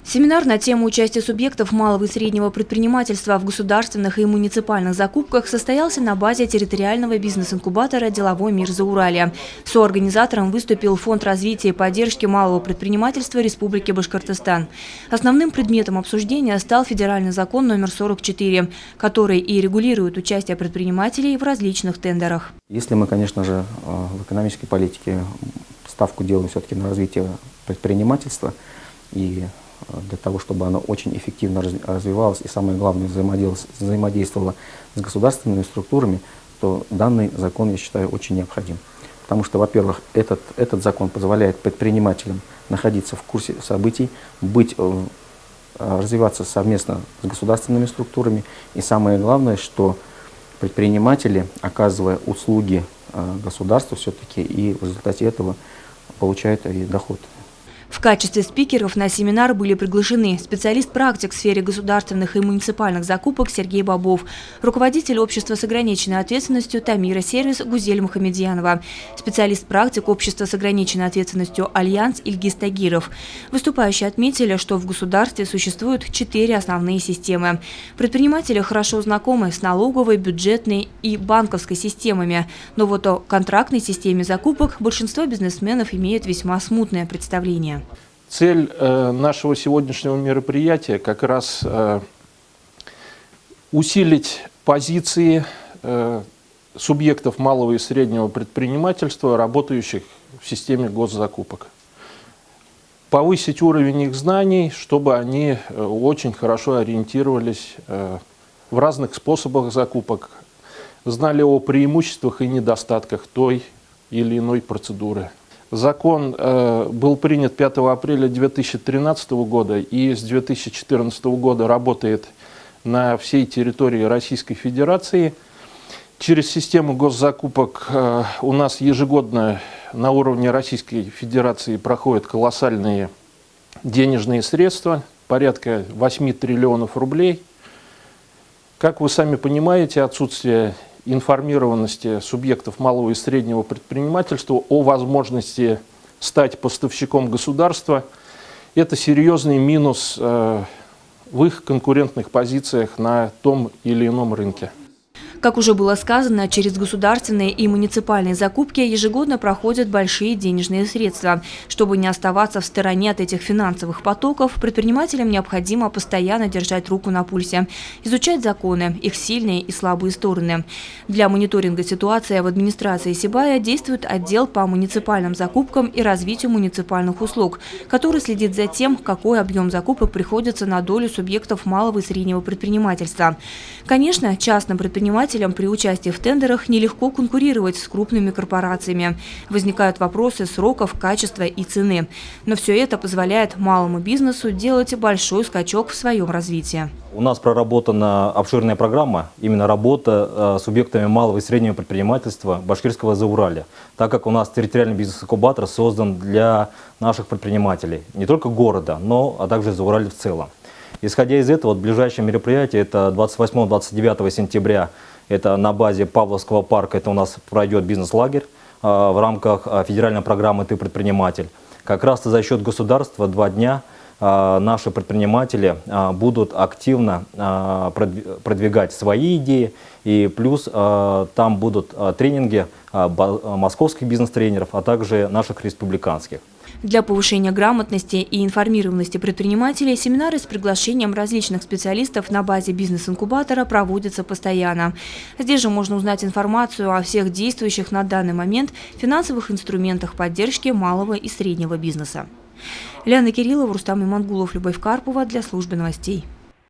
Семинар на тему участия субъектов малого и среднего предпринимательства в государственных и муниципальных закупках состоялся на базе территориального бизнес-инкубатора «Деловой мир Зауралья». Соорганизатором выступил Фонд развития и поддержки малого предпринимательства Республики Башкортостан. Основным предметом обсуждения стал федеральный закон номер 44, который и регулирует участие предпринимателей в различных тендерах. Если мы, конечно же, в экономической политике ставку делаем все-таки на развитие предпринимательства и для того, чтобы оно очень эффективно развивалось и, самое главное, взаимодействовало с государственными структурами, то данный закон, я считаю, очень необходим. Потому что, во-первых, этот закон позволяет предпринимателям находиться в курсе событий, развиваться совместно с государственными структурами. И самое главное, что предприниматели, оказывая услуги государству все-таки, и в результате этого получают и доход. В качестве спикеров на семинар были приглашены специалист-практик в сфере государственных и муниципальных закупок Сергей Бобов, руководитель общества с ограниченной ответственностью Тамира Сервис Гузель Мухамедьянова, специалист-практик общества с ограниченной ответственностью Альянс Ильгиз Тагиров. Выступающие отметили, что в государстве существуют 4 основные системы. Предприниматели хорошо знакомы с налоговой, бюджетной и банковской системами, но вот о контрактной системе закупок большинство бизнесменов имеют весьма смутное представление. Цель нашего сегодняшнего мероприятия как раз усилить позиции субъектов малого и среднего предпринимательства, работающих в системе госзакупок. Повысить уровень их знаний, чтобы они очень хорошо ориентировались в разных способах закупок, знали о преимуществах и недостатках той или иной процедуры. Закон был принят 5 апреля 2013 года и с 2014 года работает на всей территории Российской Федерации. Через систему госзакупок у нас ежегодно на уровне Российской Федерации проходят колоссальные денежные средства, порядка 8 триллионов рублей. Как вы сами понимаете, отсутствие информированности субъектов малого и среднего предпринимательства о возможности стать поставщиком государства – это серьезный минус в их конкурентных позициях на том или ином рынке. Как уже было сказано, через государственные и муниципальные закупки ежегодно проходят большие денежные средства. Чтобы не оставаться в стороне от этих финансовых потоков, предпринимателям необходимо постоянно держать руку на пульсе, изучать законы, их сильные и слабые стороны. Для мониторинга ситуации в администрации Сибая действует отдел по муниципальным закупкам и развитию муниципальных услуг, который следит за тем, какой объем закупок приходится на долю субъектов малого и среднего предпринимательства. Конечно, частным предпринимателям при участии в тендерах нелегко конкурировать с крупными корпорациями. Возникают вопросы сроков, качества и цены. Но все это позволяет малому бизнесу делать большой скачок в своем развитии. У нас проработана обширная программа, именно работа с субъектами малого и среднего предпринимательства Башкирского Зауралья, так как у нас территориальный бизнес-инкубатор создан для наших предпринимателей, не только города, а также Зауралья в целом. Исходя из этого, ближайшее мероприятие, это 28-29 сентября, это на базе Павловского парка, это у нас пройдет бизнес-лагерь в рамках федеральной программы «Ты предприниматель». Как раз за счет государства 2 дня наши предприниматели будут активно продвигать свои идеи, и плюс там будут тренинги московских бизнес-тренеров, а также наших республиканских. Для повышения грамотности и информированности предпринимателей семинары с приглашением различных специалистов на базе бизнес-инкубатора проводятся постоянно. Здесь же можно узнать информацию о всех действующих на данный момент финансовых инструментах поддержки малого и среднего бизнеса. Лиана Кириллова, Рустам Имангулов, Любовь Карпова для службы новостей.